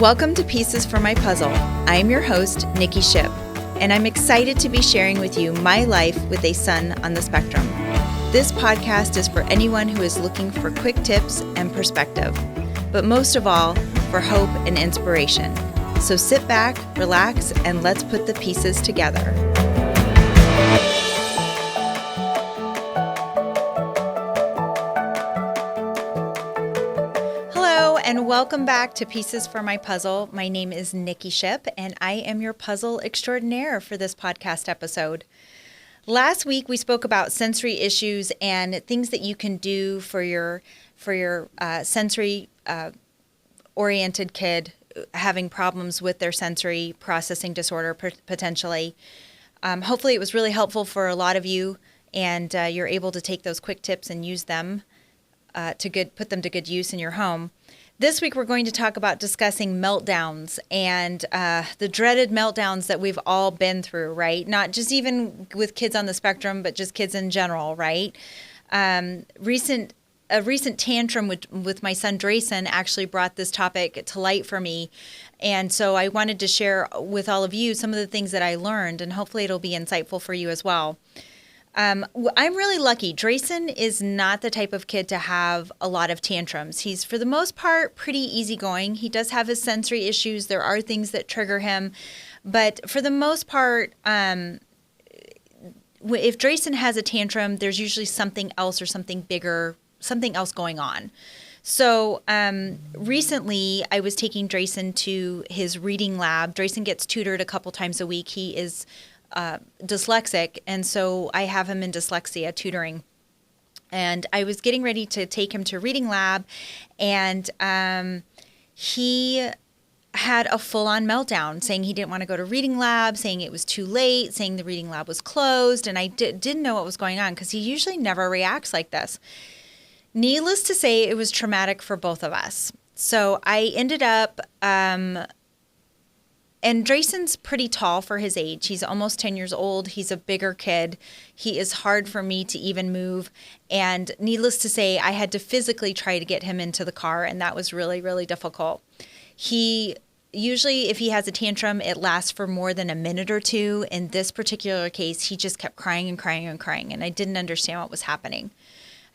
Welcome to Pieces for My Puzzle. I am your host, Nikki Shipp, and I'm excited to be sharing with you my life with a son on the spectrum. This podcast is for anyone who is looking for quick tips and perspective, but most of all, for hope and inspiration. So sit back, relax, and let's put the pieces together. And welcome back to Pieces for My Puzzle. My name is Nikki Shipp, and I am your puzzle extraordinaire for this podcast episode. Last week, we spoke about sensory issues and things that you can do for your sensory oriented kid having problems with their sensory processing disorder potentially. Hopefully, it was really helpful for a lot of you, and you're able to take those quick tips and use them put them to good use in your home. This week, we're going to talk about discussing meltdowns and the dreaded meltdowns that we've all been through, right? Not just even with kids on the spectrum, but just kids in general, right? A recent tantrum with my son Drayson actually brought this topic to light for me. And so I wanted to share with all of you some of the things that I learned, and hopefully it'll be insightful for you as well. I'm really lucky. Drayson is not the type of kid to have a lot of tantrums. He's, for the most part, pretty easygoing. He does have his sensory issues. There are things that trigger him. But for the most part, if Drayson has a tantrum, there's usually something else or something bigger, something else going on. So recently, I was taking Drayson to his reading lab. Drayson gets tutored a couple times a week. He is dyslexic, and so I have him in dyslexia tutoring. And I was getting ready to take him to reading lab, and he had a full-on meltdown, saying he didn't want to go to reading lab, saying it was too late, saying the reading lab was closed, and I didn't know what was going on because he usually never reacts like this. Needless to say, it was traumatic for both of us. So I ended up and Drayson's pretty tall for his age. He's almost 10 years old. He's a bigger kid. He is hard for me to even move. And needless to say, I had to physically try to get him into the car, and that was really, really difficult. He usually, if he has a tantrum, it lasts for more than a minute or two. In this particular case, he just kept crying and crying and crying, and I didn't understand what was happening.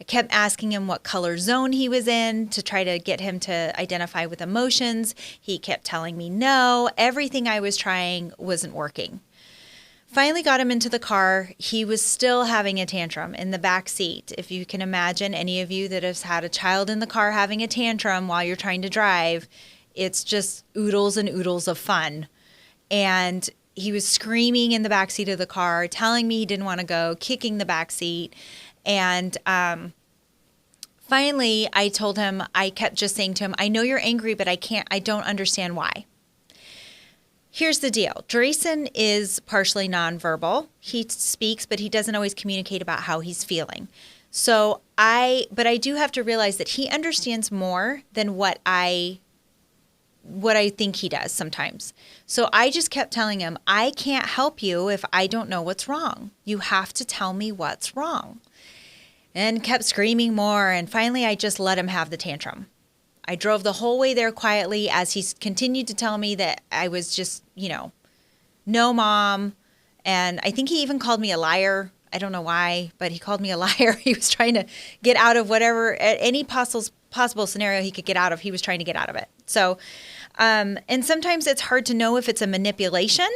I kept asking him what color zone he was in to try to get him to identify with emotions. He kept telling me no. Everything I was trying wasn't working. Finally got him into the car. He was still having a tantrum in the back seat. If you can imagine, any of you that has had a child in the car having a tantrum while you're trying to drive, it's just oodles and oodles of fun. And he was screaming in the back seat of the car, telling me he didn't want to go, kicking the back seat. And finally, I told him, I kept just saying to him, I know you're angry, but I don't understand why. Here's the deal. Drayson is partially nonverbal. He speaks, but he doesn't always communicate about how he's feeling. But I do have to realize that he understands more than what I think he does sometimes. So I just kept telling him, I can't help you if I don't know what's wrong. You have to tell me what's wrong. And kept screaming more, and finally I just let him have the tantrum. I drove the whole way there quietly as he continued to tell me that I was just, no mom, and I think he even called me a liar. I don't know why, but he called me a liar. He was trying to get out of any possible scenario he could get out of, he was trying to get out of it. So, and sometimes it's hard to know if it's a manipulation,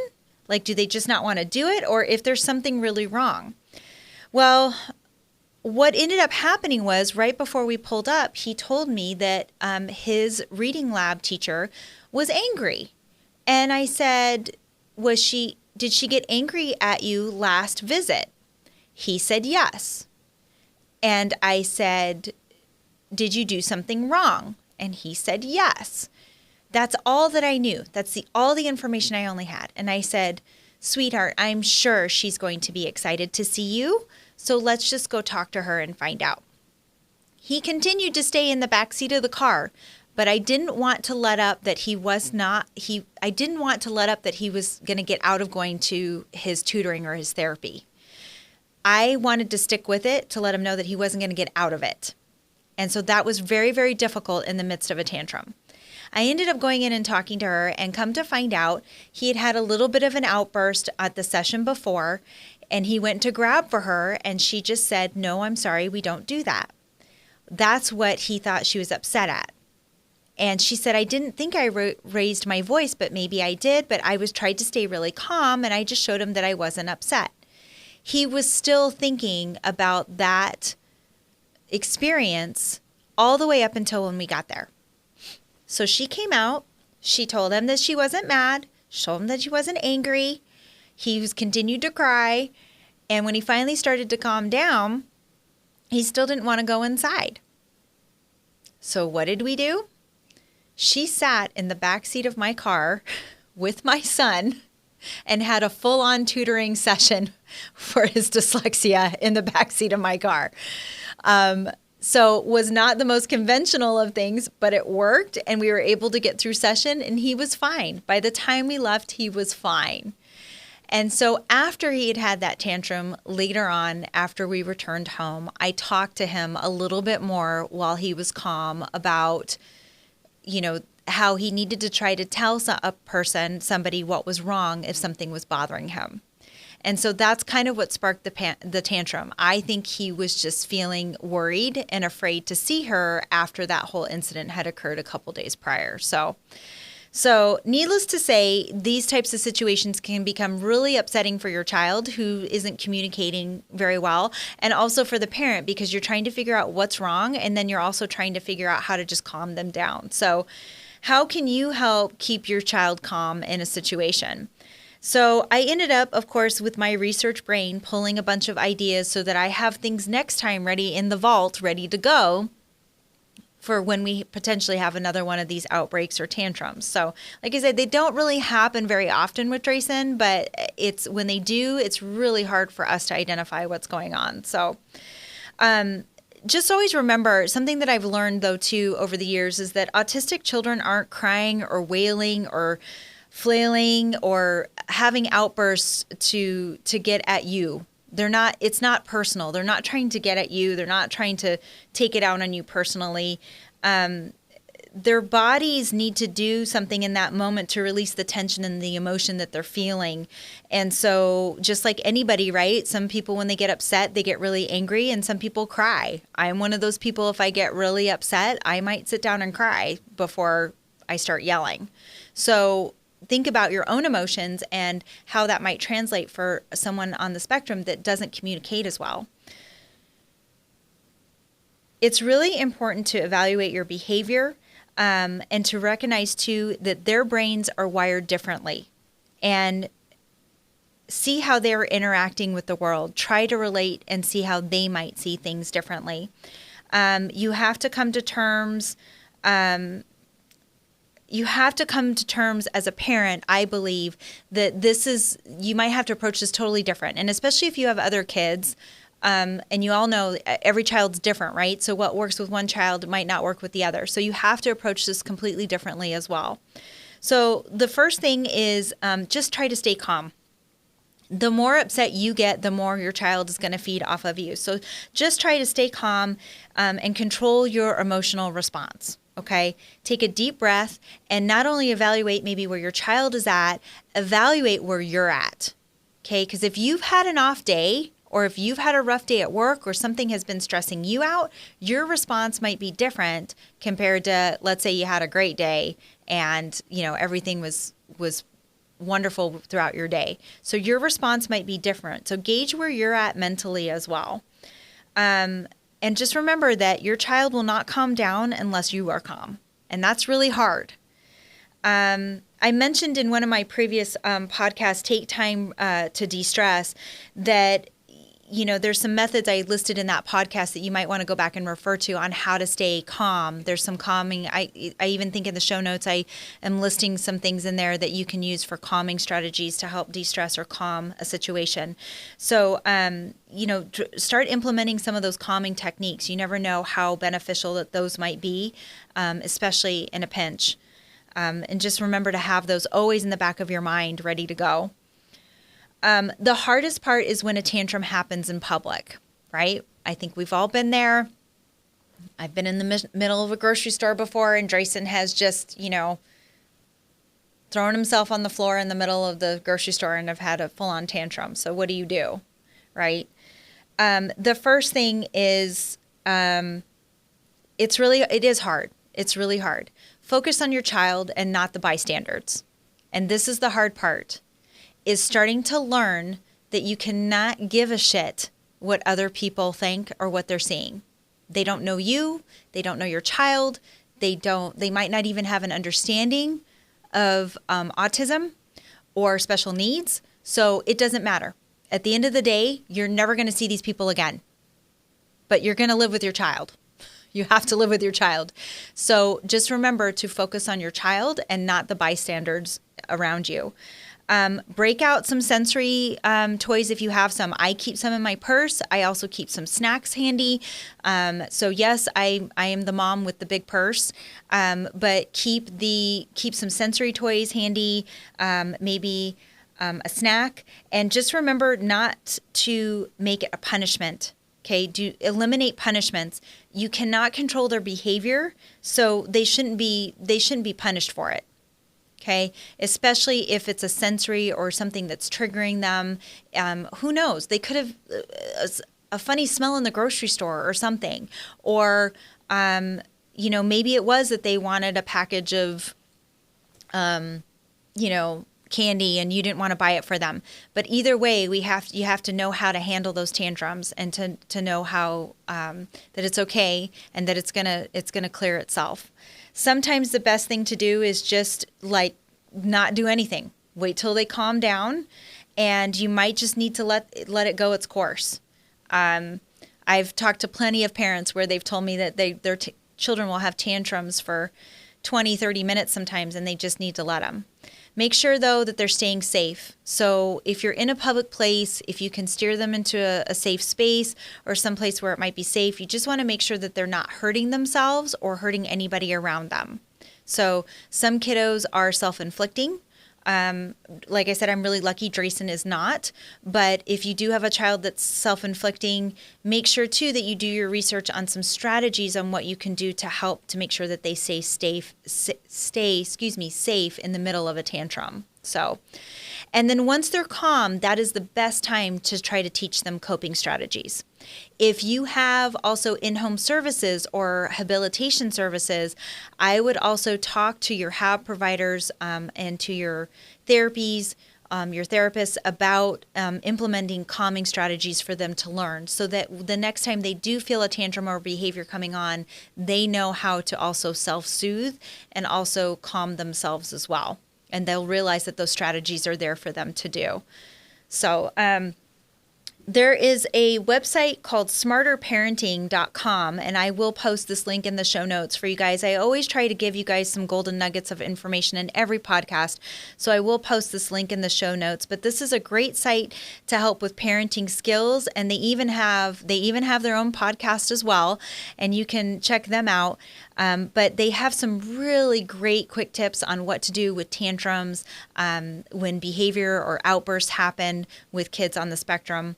like do they just not want to do it, or if there's something really wrong. Well, what ended up happening was right before we pulled up, he told me that his reading lab teacher was angry. And I said, did she get angry at you last visit? He said, yes. And I said, did you do something wrong? And he said, yes. That's all that I knew. That's all the information I only had. And I said, sweetheart, I'm sure she's going to be excited to see you. So let's just go talk to her and find out. He continued to stay in the back seat of the car, but I didn't want to let up that I didn't want to let up that he was going to get out of going to his tutoring or his therapy. I wanted to stick with it to let him know that he wasn't going to get out of it. And so that was very, very difficult in the midst of a tantrum. I ended up going in and talking to her, and come to find out he had had a little bit of an outburst at the session before, and he went to grab for her, and she just said, "No, I'm sorry, we don't do that." That's what he thought she was upset at. And she said, "I didn't think I raised my voice, but maybe I did, but I was tried to stay really calm, and I just showed him that I wasn't upset." He was still thinking about that experience all the way up until when we got there. So she came out, she told him that she wasn't mad, she told him that she wasn't angry. He was continued to cry, and when he finally started to calm down, he still didn't want to go inside. So what did we do? She sat in the back seat of my car with my son and had a full-on tutoring session for his dyslexia in the back seat of my car. So was not the most conventional of things, but it worked, and we were able to get through session, and he was fine. By the time we left, he was fine. And so after he had had that tantrum, later on, after we returned home, I talked to him a little bit more while he was calm about, how he needed to try to tell somebody what was wrong if something was bothering him. And so that's kind of what sparked the tantrum. I think he was just feeling worried and afraid to see her after that whole incident had occurred a couple days prior. So needless to say, these types of situations can become really upsetting for your child who isn't communicating very well, and also for the parent, because you're trying to figure out what's wrong, and then you're also trying to figure out how to just calm them down. So how can you help keep your child calm in a situation? So I ended up, of course, with my research brain, pulling a bunch of ideas so that I have things next time ready in the vault, ready to go for when we potentially have another one of these outbreaks or tantrums. So like I said, they don't really happen very often with Drayson, but when they do, it's really hard for us to identify what's going on. So just always remember, something that I've learned, though, too, over the years is that autistic children aren't crying or wailing or flailing or having outbursts to get at you. It's not personal. They're not trying to get at you. They're not trying to take it out on you personally. Their bodies need to do something in that moment to release the tension and the emotion that they're feeling. And so just like anybody, right? Some people, when they get upset, they get really angry, and some people cry. I'm one of those people. If I get really upset, I might sit down and cry before I start yelling. So think about your own emotions and how that might translate for someone on the spectrum that doesn't communicate as well. It's really important to evaluate your behavior and to recognize, too, that their brains are wired differently, and see how they're interacting with the world. Try to relate and see how they might see things differently. You have to come to terms as a parent, I believe, that you might have to approach this totally different. And especially if you have other kids, and you all know every child's different, right? So what works with one child might not work with the other. So you have to approach this completely differently as well. So the first thing is just try to stay calm. The more upset you get, the more your child is going to feed off of you. So just try to stay calm and control your emotional response. Okay, take a deep breath and not only evaluate maybe where your child is at, evaluate where you're at. Okay, because if you've had an off day, or if you've had a rough day at work, or something has been stressing you out, your response might be different compared to, let's say you had a great day and everything was wonderful throughout your day. So your response might be different. So gauge where you're at mentally as well. And just remember that your child will not calm down unless you are calm. And that's really hard. I mentioned in one of my previous podcasts, Take Time to De-Stress, that there's some methods I listed in that podcast that you might want to go back and refer to on how to stay calm. There's some calming. I even think in the show notes I am listing some things in there that you can use for calming strategies to help de-stress or calm a situation. So, start implementing some of those calming techniques. You never know how beneficial that those might be, especially in a pinch. And just remember to have those always in the back of your mind, ready to go. The hardest part is when a tantrum happens in public, right? I think we've all been there. I've been in the middle of a grocery store before, and Drayson has just, thrown himself on the floor in the middle of the grocery store and have had a full-on tantrum. So what do you do, right? The first thing is, it is hard. It's really hard. Focus on your child and not the bystanders. And this is the hard part, is starting to learn that you cannot give a shit what other people think or what they're seeing. They don't know you. They don't know your child. They might not even have an understanding of autism or special needs. So it doesn't matter. At the end of the day, you're never going to see these people again, but you're going to live with your child. You have to live with your child. So just remember to focus on your child and not the bystanders around you. Break out some sensory toys if you have some. I keep some in my purse. I also keep some snacks handy. So yes, I am the mom with the big purse, but keep some sensory toys handy, maybe a snack. And just remember not to make it a punishment. Okay, eliminate punishments. You cannot control their behavior, so they shouldn't be punished for it. Okay, especially if it's a sensory or something that's triggering them. Who knows? They could have a funny smell in the grocery store or something, or maybe it was that they wanted a package of, candy and you didn't want to buy it for them. But either way, you have to know how to handle those tantrums and to know how that it's okay and that it's gonna clear itself. Sometimes the best thing to do is just not do anything. Wait till they calm down, and you might just need to let it go its course. I've talked to plenty of parents where they've told me that their children will have tantrums for 20, 30 minutes sometimes, and they just need to let them. Make sure, though, that they're staying safe. So if you're in a public place, if you can steer them into a safe space or someplace where it might be safe, you just want to make sure that they're not hurting themselves or hurting anybody around them. So some kiddos are self-inflicting. Like I said, I'm really lucky Drayson is not. But if you do have a child that's self-inflicting, make sure, too, that you do your research on some strategies on what you can do to help to make sure that they stay safe in the middle of a tantrum. So, and then once they're calm, that is the best time to try to teach them coping strategies. If you have also in-home services or habilitation services, I would also talk to your HAB providers and to your therapies, your therapists about implementing calming strategies for them to learn so that the next time they do feel a tantrum or behavior coming on, they know how to also self-soothe and also calm themselves as well. And they'll realize that those strategies are there for them to do. So, there is a website called smarterparenting.com, and I will post this link in the show notes for you guys. I always try to give you guys some golden nuggets of information in every podcast, so I will post this link in the show notes. But this is a great site to help with parenting skills, and they even have their own podcast as well, and you can check them out. But they have some really great quick tips on what to do with tantrums when behavior or outbursts happen with kids on the spectrum.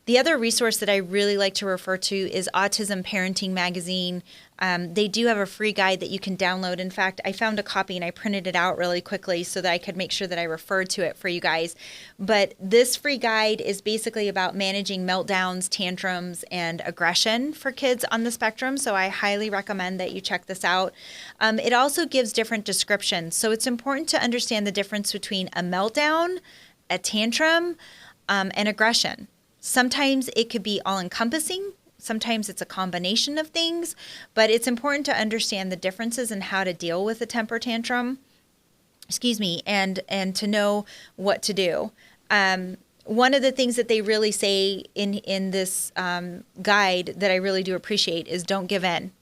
The other resource that I really like to refer to is Autism Parenting Magazine. They do have a free guide that you can download. In fact, I found a copy and I printed it out really quickly so that I could make sure that I referred to it for you guys. But this free guide is basically about managing meltdowns, tantrums, and aggression for kids on the spectrum. So I highly recommend that you check this out. It also gives different descriptions. So it's important to understand the difference between a meltdown, a tantrum, and aggression. Sometimes it could be all-encompassing. Sometimes it's a combination of things, but it's important to understand the differences in how to deal with a temper tantrum, and to know what to do. One of the things that they really say in this guide that I really do appreciate is don't give in.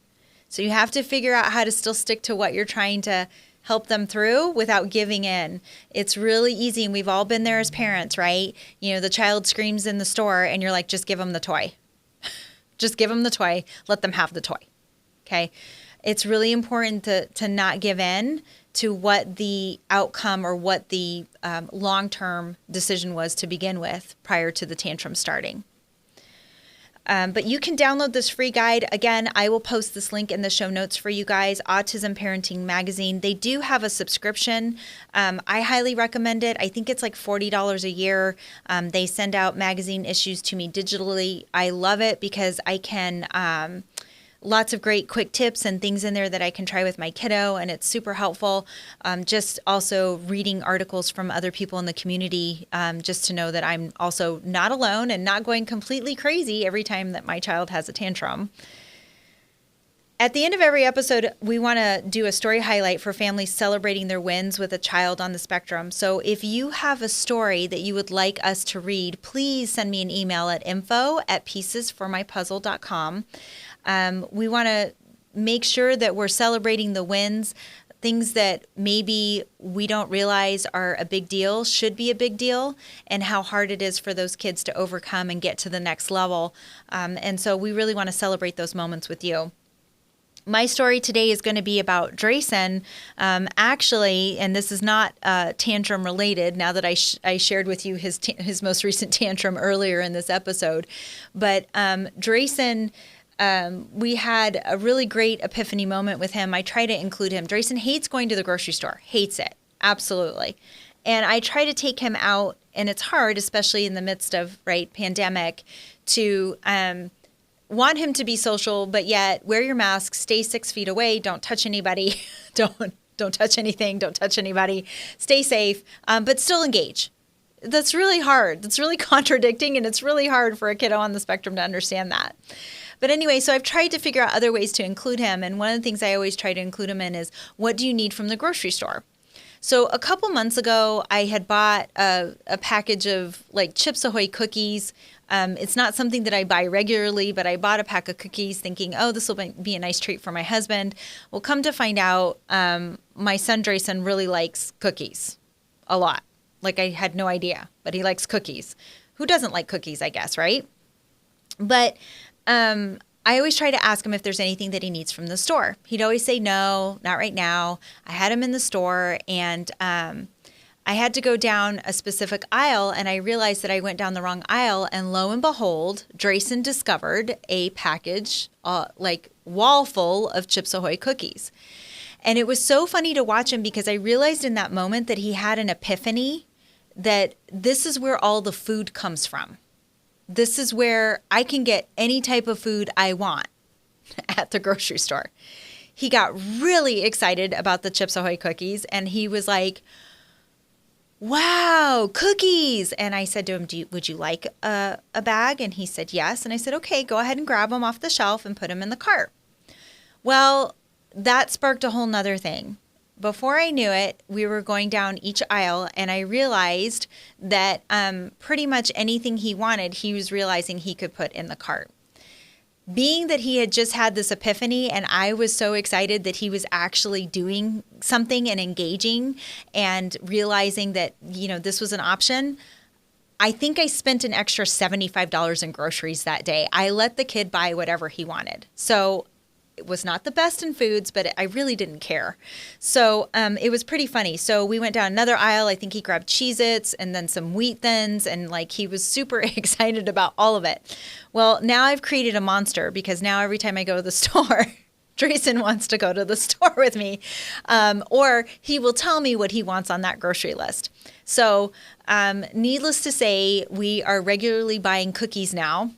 So you have to figure out how to still stick to what you're trying to help them through without giving in. It's really easy, and we've all been there as parents, right? You know, the child screams in the store and you're like, just give them the toy. Just give them the toy. Let them have the toy. Okay? It's really important to not give in to what the outcome or what the long-term decision was to begin with prior to the tantrum starting. But you can download this free guide. Again, I will post this link in the show notes for you guys. Autism Parenting Magazine. They do have a subscription. I highly recommend it. I think it's like $40 a year. They send out magazine issues to me digitally. I love it because I can lots of great quick tips and things in there that I can try with my kiddo, and it's super helpful. Just also reading articles from other people in the community, just to know that I'm also not alone and not going completely crazy every time that my child has a tantrum. At the end of every episode, we want to do a story highlight for families celebrating their wins with a child on the spectrum. So if you have a story that you would like us to read, please send me an email at info@piecesformypuzzle.com. We want to make sure that we're celebrating the wins, things that maybe we don't realize are a big deal, should be a big deal, and how hard it is for those kids to overcome and get to the next level. And so we really want to celebrate those moments with you. My story today is going to be about Drayson, actually, and this is not tantrum related now that I shared with you his most recent tantrum earlier in this episode. But Drayson, we had a really great epiphany moment with him. I try to include him. Drayson hates going to the grocery store, hates it, absolutely. And I try to take him out, and it's hard, especially in the midst of, pandemic, to want him to be social, but yet wear your mask, stay 6 feet away, don't touch anybody, don't touch anything, don't touch anybody, stay safe, but still engage. That's really hard. That's really contradicting, and it's really hard for a kiddo on the spectrum to understand that. But anyway, so I've tried to figure out other ways to include him, and one of the things I always try to include him in is, what do you need from the grocery store? So a couple months ago, I had bought a package of Chips Ahoy cookies. It's not something that I buy regularly, but I bought a pack of cookies thinking, oh, this will be a nice treat for my husband. Well, come to find out, my son Drayson really likes cookies a lot. I had no idea, but he likes cookies. Who doesn't like cookies, I guess, right? But I always try to ask him if there's anything that he needs from the store. He'd always say, no, not right now. I had him in the store, and I had to go down a specific aisle, and I realized that I went down the wrong aisle, and lo and behold, Drayson discovered a package, wall full of Chips Ahoy cookies. And it was so funny to watch him because I realized in that moment that he had an epiphany that this is where all the food comes from. This is where I can get any type of food I want at the grocery store. He got really excited about the Chips Ahoy cookies, and he was like, wow, cookies. And I said to him, would you like a bag? And he said yes. And I said, okay, go ahead and grab them off the shelf and put them in the cart. Well, that sparked a whole nother thing. Before I knew it, we were going down each aisle, and I realized that pretty much anything he wanted, he was realizing he could put in the cart. Being that he had just had this epiphany, and I was so excited that he was actually doing something and engaging and realizing that, this was an option, I think I spent an extra $75 in groceries that day. I let the kid buy whatever he wanted. So it was not the best in foods, but I really didn't care. So it was pretty funny. So we went down another aisle. I think he grabbed Cheez-Its and then some Wheat Thins, and he was super excited about all of it. Well, now I've created a monster because now every time I go to the store, Drayson wants to go to the store with me, or he will tell me what he wants on that grocery list. So needless to say, we are regularly buying cookies now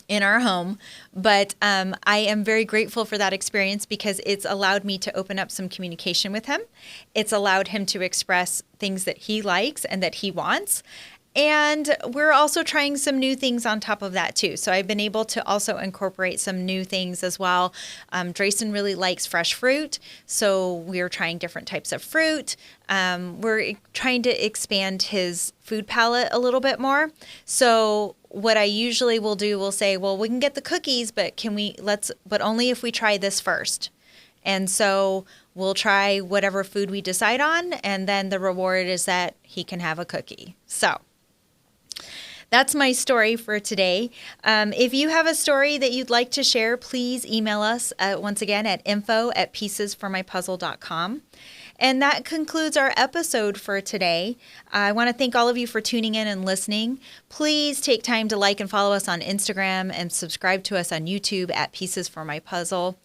in our home, but I am very grateful for that experience because it's allowed me to open up some communication with him. It's allowed him to express things that he likes and that he wants. And we're also trying some new things on top of that too. So I've been able to also incorporate some new things as well. Drayson really likes fresh fruit, so we're trying different types of fruit. We're trying to expand his food palette a little bit more. So what I usually will do, we'll say, well, we can get the cookies, but but only if we try this first. And so we'll try whatever food we decide on, and then the reward is that he can have a cookie. So that's my story for today. If you have a story that you'd like to share, please email us once again at info@piecesformypuzzle.com. And that concludes our episode for today. I want to thank all of you for tuning in and listening. Please take time to like and follow us on Instagram and subscribe to us on YouTube at Pieces for My Puzzle.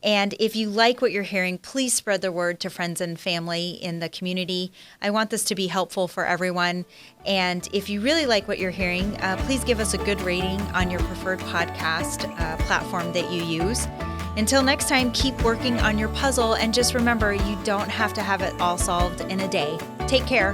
And if you like what you're hearing, please spread the word to friends and family in the community. I want this to be helpful for everyone. And if you really like what you're hearing, please give us a good rating on your preferred podcast platform that you use. Until next time, keep working on your puzzle. And just remember, you don't have to have it all solved in a day. Take care.